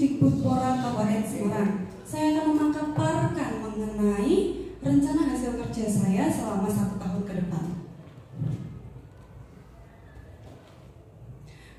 Dikbudpora Kabupaten Semarang. Saya akan memaparkan mengenai rencana hasil kerja saya selama 1 tahun ke depan.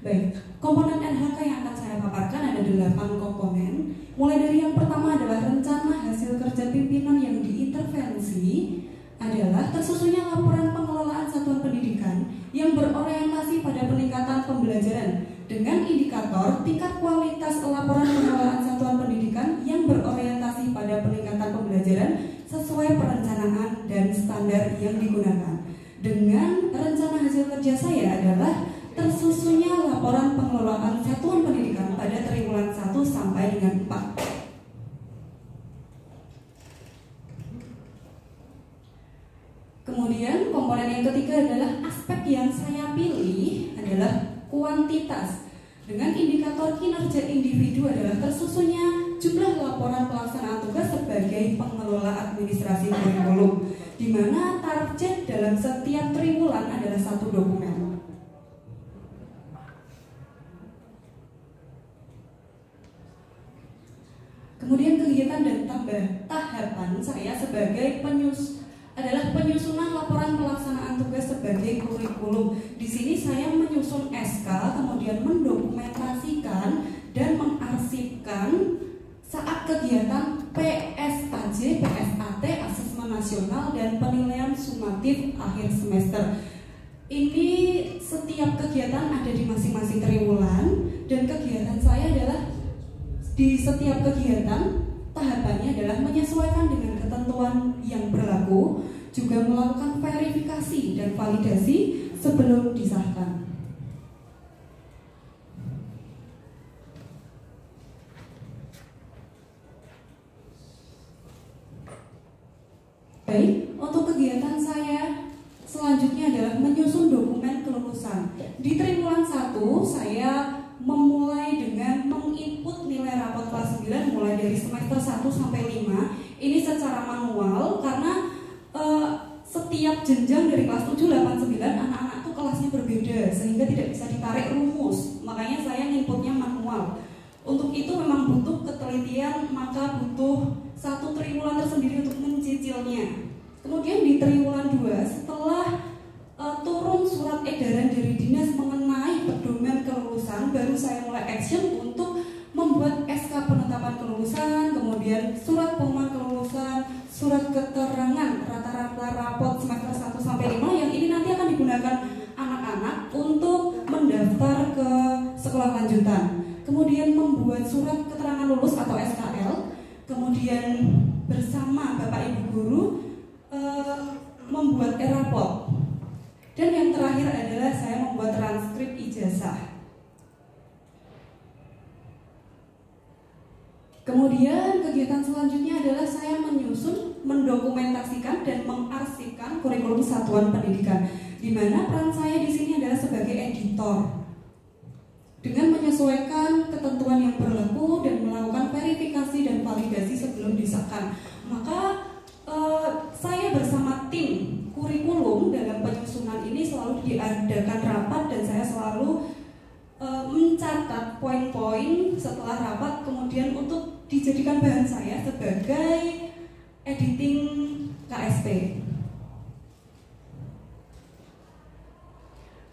Baik, komponen NHK yang akan saya paparkan ada 8 komponen. Mulai dari yang pertama adalah rencana hasil kerja pimpinan yang diintervensi adalah tersusunnya laporan pengelolaan satuan pendidikan yang berorientasi pada peningkatan pembelajaran dengan indikator tingkat kualitas laporan pengelolaan satuan pendidikan yang berorientasi pada peningkatan pembelajaran sesuai perencanaan dan standar yang digunakan. Dengan rencana hasil kerja saya adalah tersusunnya laporan pengelolaan satuan pendidikan pada triwulan 1 sampai dengan 4. Kemudian komponen yang ketiga adalah aspek yang saya pilih adalah kuantitas. Dengan indikator kinerja individu adalah tersusunnya jumlah laporan pelaksanaan tugas sebagai pengelola administrasi kurikulum, di mana target dalam setiap triwulan adalah 1 dokumen. Kemudian kegiatan dan tahapan saya sebagai penyusunan laporan pelaksanaan tugas sebagai kurikulum. Di sini saya menyusun SK, kemudian mendokumentasikan dan mengarsipkan saat kegiatan PSAJ, PSAT, asesmen nasional dan penilaian sumatif akhir semester. Ini setiap kegiatan ada di masing-masing triwulan dan kegiatan saya adalah di setiap kegiatan tahapannya adalah menyesuaikan dengan ketentuan yang berlaku, juga melakukan verifikasi dan validasi sebelum disahkan. Baik, untuk kegiatan saya selanjutnya adalah menyusun dokumen kelulusan. Di triwulan 1 saya memulai dengan menginput nilai rapot kelas 9 mulai dari semester 1 sampai 5. Ini secara manual karena setiap jenjang dari kelas 7, 8, 9 anak-anak tuh kelasnya berbeda sehingga tidak bisa ditarik rumus. Makanya saya inputnya manual. Untuk itu memang butuh ketelitian, maka butuh 1 triwulan tersendiri untuk mencicilnya. Kemudian di triwulan 2 setelah turun surat edaran dari dinas mengenai pedoman kelulusan, baru saya mulai action untuk membuat SK penetapan kelulusan, kemudian surat pengumuman kelulusan, surat keterangan rata-rata rapot semester 1 sampai 5 yang ini nanti akan digunakan anak-anak untuk mendaftar ke sekolah lanjutan. Kemudian membuat surat keterangan lulus atau SKL, kemudian bersama Bapak Ibu Guru membuat e-rapot. Dan yang terakhir adalah saya membuat transkrip ijazah. Kemudian kegiatan selanjutnya adalah saya menyusun, mendokumentasikan dan mengarsipkan kurikulum satuan pendidikan, di mana peran saya di sini adalah sebagai editor. Dengan menyesuaikan ketentuan yang berlaku dan melakukan verifikasi dan validasi sebelum disahkan, maka saya bersama tim kurikulum dalam penyusunan ini selalu diadakan rapat dan saya selalu mencatat poin-poin setelah rapat, kemudian untuk dijadikan bahan saya sebagai editing KSP.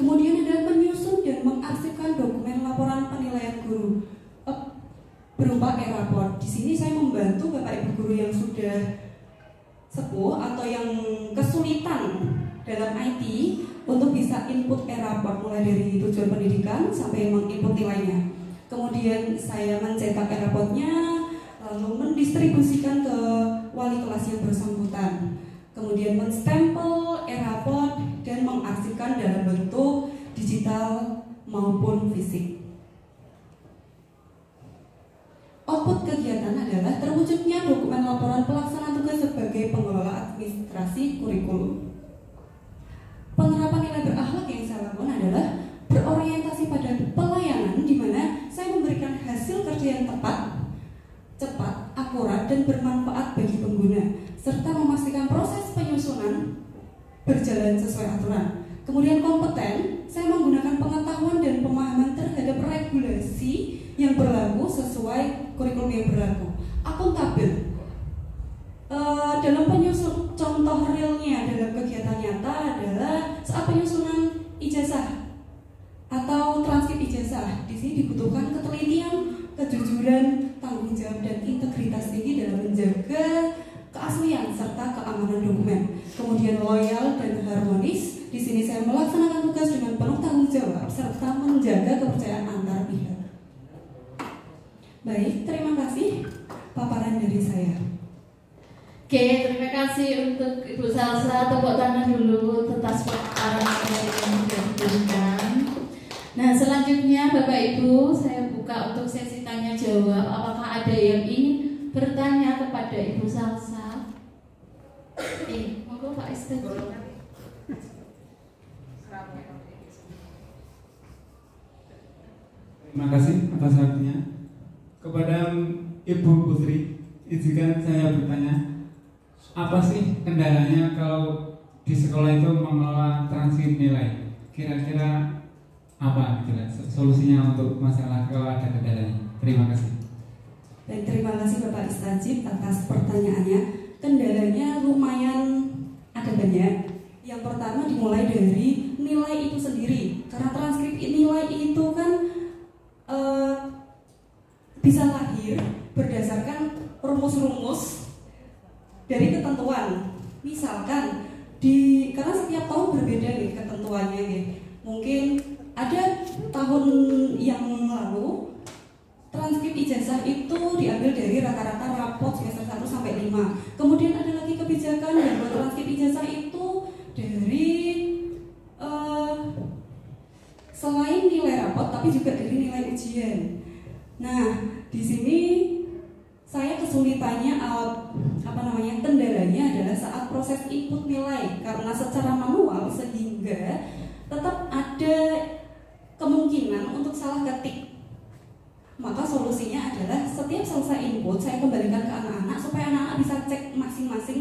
Kemudian ada menyusun dan mengarsipkan dokumen laporan penilaian guru berupa e-raport. Di sini saya membantu Bapak Ibu guru yang sudah sepuh atau yang kesulitan dalam IT untuk bisa input e-raport mulai dari tujuan pendidikan sampai menginput nilainya. Kemudian saya mencetak e-rapportnya, lalu mendistribusikan ke wali kelas yang bersangkutan. Kemudian menstempel e-raport dan mengarsipkan dalam bentuk digital maupun fisik. Output kegiatan adalah terwujudnya dokumen laporan pelaksanaan tugas sebagai pengelola administrasi kurikulum. Penerapan nilai berakhlak yang saya lakukan adalah berorientasi pada pelayanan, di mana saya memberikan hasil kerja yang tepat, cepat, akurat, dan bermanfaat bagi pengguna, serta memastikan proses penyusunan berjalan sesuai aturan. Kemudian kompeten, saya menggunakan pengetahuan dan pemahaman terhadap regulasi yang berlaku sesuai kurikulum yang berlaku. Akuntabel. Dalam penyusun contoh realnya dalam kegiatan nyata adalah saat penyusunan ijazah atau transkrip ijazah. Di sini dibutuhkan ketelitian, kejujuran, tanggung jawab dan integritas tinggi dalam menjaga keaslian serta keamanan dokumen. Kemudian loyal dan harmonis. Di sini saya melaksanakan tugas dengan penuh tanggung jawab serta menjaga kepercayaan antar pihak. Baik, terima kasih paparan dari saya. Oke, terima kasih untuk Ibu Salsa. Tepuk tangan dulu atas paparan yang sudah diberikan. Nah, selanjutnya Bapak Ibu, saya buka untuk sesi tanya jawab. Apakah ada yang ingin bertanya kepada Ibu Salsa? Monggo Pak Istri. Terima kasih atas waktunya. Kepada Ibu Putri, izinkan saya bertanya, apa sih kendalanya kalau di sekolah itu mengelola transkrip nilai? Kira-kira apa solusinya untuk masalah kalau ada kendalanya? Terima kasih. Baik, terima kasih Bapak Istajib atas pertanyaannya. Kendalanya lumayan ada banyak. Yang pertama dimulai dari nilai itu sendiri. Karena transkrip nilai itu kan bisa lahir berdasarkan rumus-rumus dari ketentuan. Misalkan karena setiap tahun berbeda nih ketentuannya nih. Mungkin ada tahun yang lalu transkrip ijazah itu diambil dari rata-rata rapot semester 1 sampai 5. Kemudian ada lagi kebijakan yang buat transkrip ijazah itu dari selain nilai rapot tapi juga dari nilai ujian. Nah, di sini saya kesulitannya kendalanya adalah saat proses input nilai karena secara manual sehingga tetap ada kemungkinan untuk salah ketik. Maka solusinya adalah setiap selesai input saya kembalikan ke anak-anak supaya anak-anak bisa cek masing-masing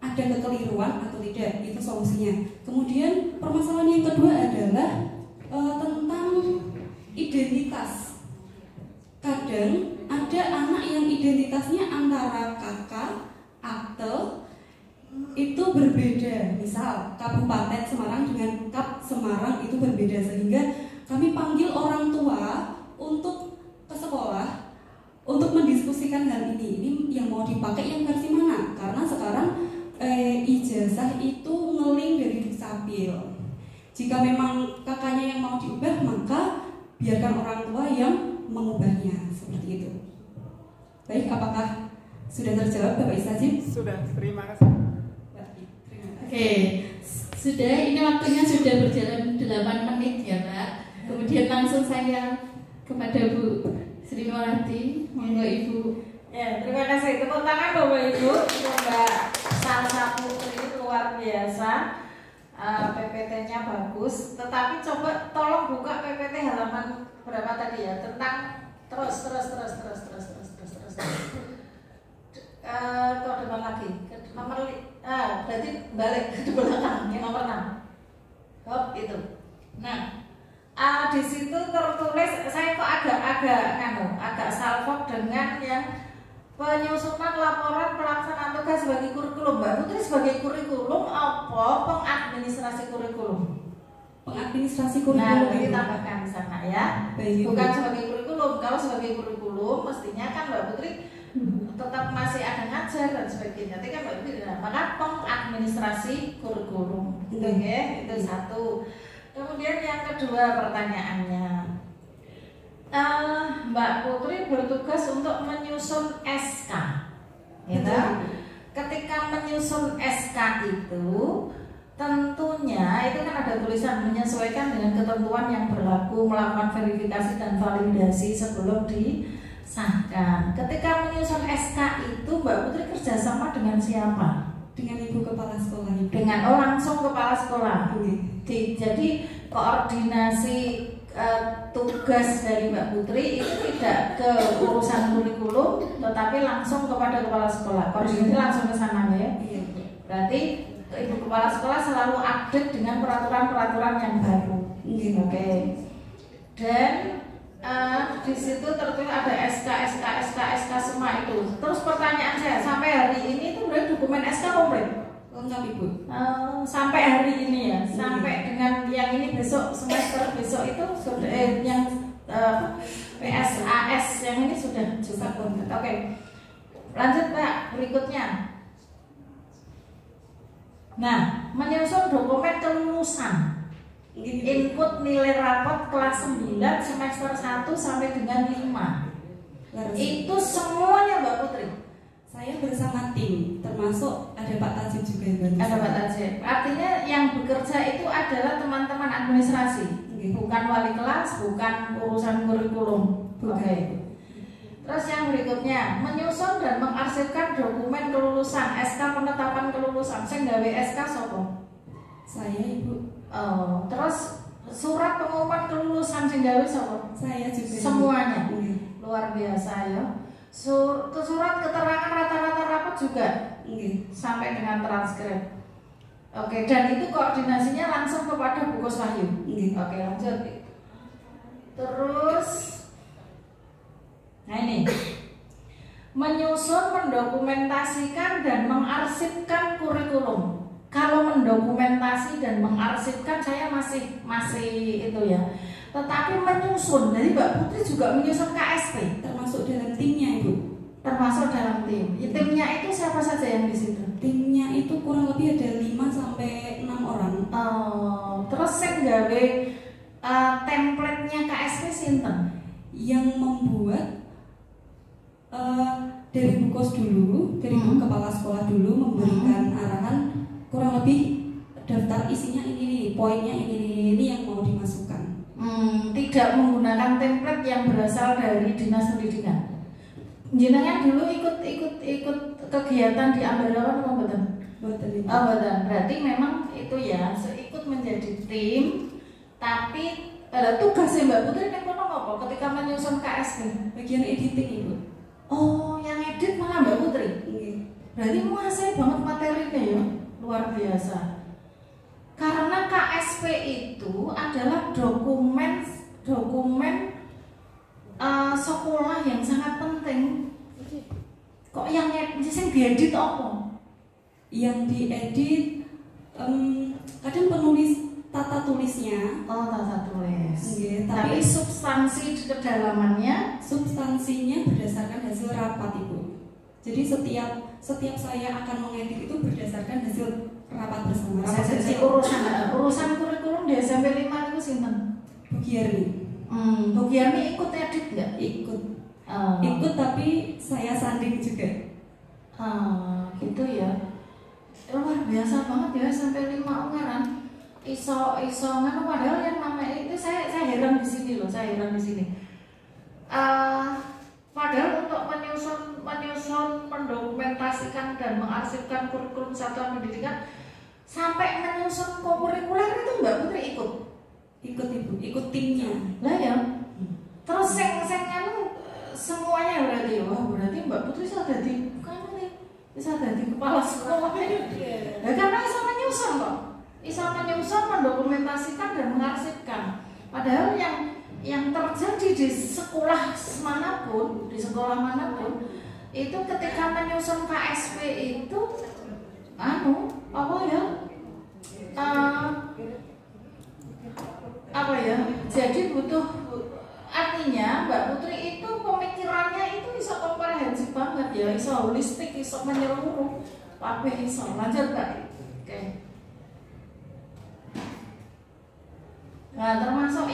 ada kekeliruan atau tidak. Itu solusinya. Kemudian permasalahan yang kedua adalah tentang identitas. Kadang ada anak yang identitasnya antara kakak, akte itu berbeda. Misal Kabupaten Semarang dengan Kap Semarang itu berbeda sehingga kami panggil orang tua untuk ke sekolah untuk mendiskusikan hal ini. Ini yang mau dipakai yang versi mana? Karena sekarang ijazah itu ngeling dari Dukcapil. Jika memang kakaknya yang mau diubah, maka biarkan orang tua yang mengubahnya, seperti itu. Baik, apakah sudah terjawab Bapak Istajib? Sudah, terima kasih. Oke, sudah, ini waktunya sudah berjalan 8 menit ya Pak. Kemudian langsung saya kepada Bu Sri Norati, monggo Ibu. Ya, terima kasih. Tepuk tangan Bapak Ibu, Mbak Salsa Putri luar biasa. PPT-nya bagus, tetapi coba tolong buka PPT halaman berapa tadi ya, tentang terus. Kok depan lagi, nomor berarti balik ke belakang, yang nomor 6. Hop, itu. Nah, di situ tertulis, saya kok agak salfok dengan yang penyusunan laporan pelaksanaan tugas sebagai kurikulum. Mbak Putri sebagai kurikulum apa pengadministrasi kurikulum? Pengadministrasi kurikulum. Nah, ini tambahkan di sana ya. Bukan sebagai kurikulum. Kalau sebagai kurikulum mestinya kan Mbak Putri tetap masih ada ngajar dan sebagainya. Tapi kan Mbak Putri maka pengadministrasi kurikulum. Oke, itu satu. Kemudian yang kedua pertanyaannya, Mbak Putri bertugas untuk menyusun SK, gitu. Ketika menyusun SK itu, tentunya itu kan ada tulisan menyesuaikan dengan ketentuan yang berlaku, melakukan verifikasi dan validasi sebelum disahkan. Ketika menyusun SK itu, Mbak Putri kerjasama dengan siapa? Dengan Ibu Kepala Sekolah. Dengan langsung Kepala Sekolah. Jadi koordinasi tugas dari Mbak Putri itu tidak ke urusan kurikulum, tetapi langsung kepada Kepala Sekolah. Koordinasi langsung ke sana ya. Berarti Ibu Kepala Sekolah selalu update dengan peraturan-peraturan yang baru. Oke. Dan di situ tertulis ada SK semua itu. Terus pertanyaan saya, sampai hari ini itu udah dokumen SK komplit? Lengkap Ibu. Sampai hari ini ya, sampai dengan yang ini besok, semester besok itu sudah yang PSAS yang ini sudah juga komplit. Oke, lanjut Pak, berikutnya. Nah, menyusun dokumen kelulusan. Input nilai rapot kelas 9 semester 1 sampai dengan 5. Itu semuanya Mbak Putri. Saya bersama tim, termasuk ada Pak Tajib juga yang baru. Ada Pak Tajib. Artinya yang bekerja itu adalah teman-teman administrasi, bukan wali kelas, bukan urusan kurikulum. Oke. Terus yang berikutnya, menyusun dan mengarsipkan dokumen kelulusan, SK penetapan kelulusan. Sing gawe SK sapa? Saya Ibu. Terus surat pengumuman kelulusan sing gawe sapa? Saya juga. Semuanya. Luar biasa ya. Surat keterangan rata-rata rapat juga. Sampai dengan transkrip. Oke, dan itu koordinasinya langsung kepada Bu Kos Wahyu. Oke, lanjut. Terus nah ini, menyusun, mendokumentasikan dan mengarsipkan kurikulum. Kalau mendokumentasi dan mengarsipkan saya masih itu ya. Tetapi menyusun, jadi Mbak Putri juga menyusun KSP, termasuk dalam timnya Ibu. Termasuk dalam tim. Timnya itu siapa saja yang di situ? Timnya itu kurang lebih ada 5 sampai 6 orang. Terus saya gawe template-nya KSP sinten? Yang membuat dari Bu Kos dulu, dari Bu Kepala Sekolah dulu memberikan arahan kurang lebih daftar isinya ini nih, poinnya ini yang mau dimasukkan. Tidak menggunakan template yang berasal dari Dinas Pendidikan. Jenengan dulu ikut kegiatan di Ambarawan apa betul? Betul. Berarti memang itu ya, ikut menjadi tim. Tapi tugasnya Mbak Putri nek kono apa ketika menyusun KSP? Bagian editing Ibu. Oh, yang edit malah Mbak Putri. Berarti menguasai banget materinya ya, luar biasa. Karena KSP itu adalah dokumen sekolah yang sangat penting. Kok yang diedit apa? Yang diedit kadang penulis tata tulisnya. Oh, tata tulis. Tapi substansi kedalamannya, substansinya berdasarkan hasil rapat Ibu. Jadi setiap saya akan mengedit itu berdasarkan hasil rapat bersama. Urusan kurikulum di SMP 5 itu sinten? Bu Giarni. Bu Giarni ikut edit nggak? Ikut. Ikut tapi saya sanding juga. Gitu ya. Luar biasa banget ya sampai 5 unggaran. Iso nganu padahal yang namanya itu saya heran di sini loh, saya heran di sini. Padahal untuk menyusun, mendokumentasikan dan mengarsipkan kurikulum satuan pendidikan sampai menyusun kurikuler itu Mbak Putri ikut Ibu, ikut timnya. lah ya. Terus sing semuanya berarti, wah berarti Mbak Putri bisa jadi kepala sekolah. Ya karena bisa menyusun kok, bisa menyusun, mendokumentasikan dan mengarsipkan. Padahal yang terjadi di sekolah manapun, itu ketika menyusun KSP itu jadi butuh, artinya Mbak Putri itu pemikirannya itu bisa komprehensif banget ya, bisa holistik, bisa menyeluruh, tapi bisa lanjut Mbak. Oke. Nah, termasuk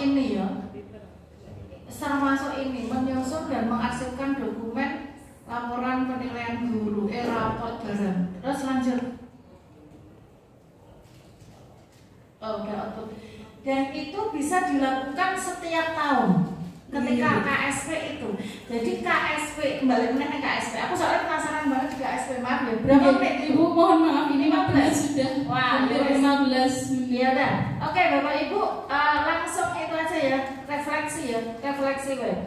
ini menyusun dan mengarsipkan dokumen laporan penilaian guru, rapot bareng. Terus lanjut. Udah output. Dan itu bisa dilakukan setiap tahun ketika KSP itu. Jadi KSP, kembali mengenai KSP. Aku soalnya penasaran banget di KSP, maaf ya. Berapa menit? Ibu mohon maaf, ini 15 sudah. Wah, hampir 15 menit. Iya dah. Oke, Bapak Ibu, langsung itu aja ya, refleksi web.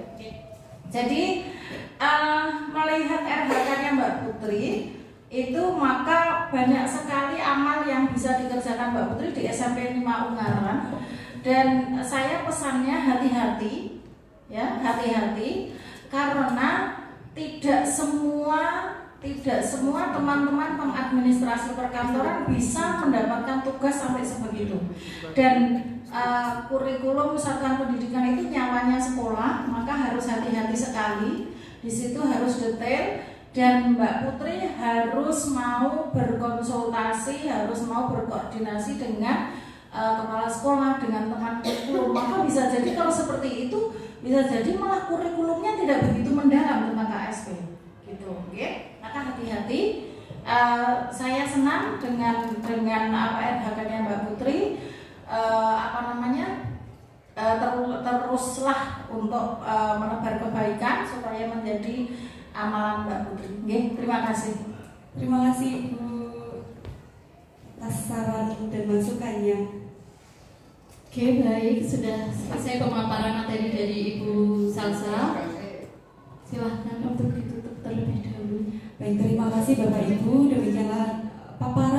Jadi melihat RHK-nya Mbak Putri itu, maka banyak sekali amal yang bisa dikerjakan Mbak Putri di SMP 5 Ungaran. Dan saya pesannya hati-hati ya, hati-hati karena tidak semua teman-teman pengadministrasi perkantoran bisa mendapatkan tugas sampai sebegitu. Dan kurikulum satuan pendidikan itu nyawanya sekolah, maka harus hati-hati sekali. Di situ harus detail dan Mbak Putri harus mau berkonsultasi, harus mau berkoordinasi dengan kepala sekolah, dengan teman kurikulum. Maka bisa jadi kalau seperti itu, bisa jadi malah kurikulumnya tidak begitu mendalam tentang KSP. Gitu, oke? Maka hati-hati. Saya senang dengan LHK-nya Mbak Putri. Teruslah untuk menebar kebaikan supaya menjadi amalan Mbak Putri. Oke, terima kasih. Terima kasih Ibu atas saran dan masukannya. Oke, baik, sudah selesai pemaparan materi dari Ibu Salsa. Silahkan untuk ditutup terlebih dahulu. Baik, terima kasih Bapak Ibu. Demikianlah paparan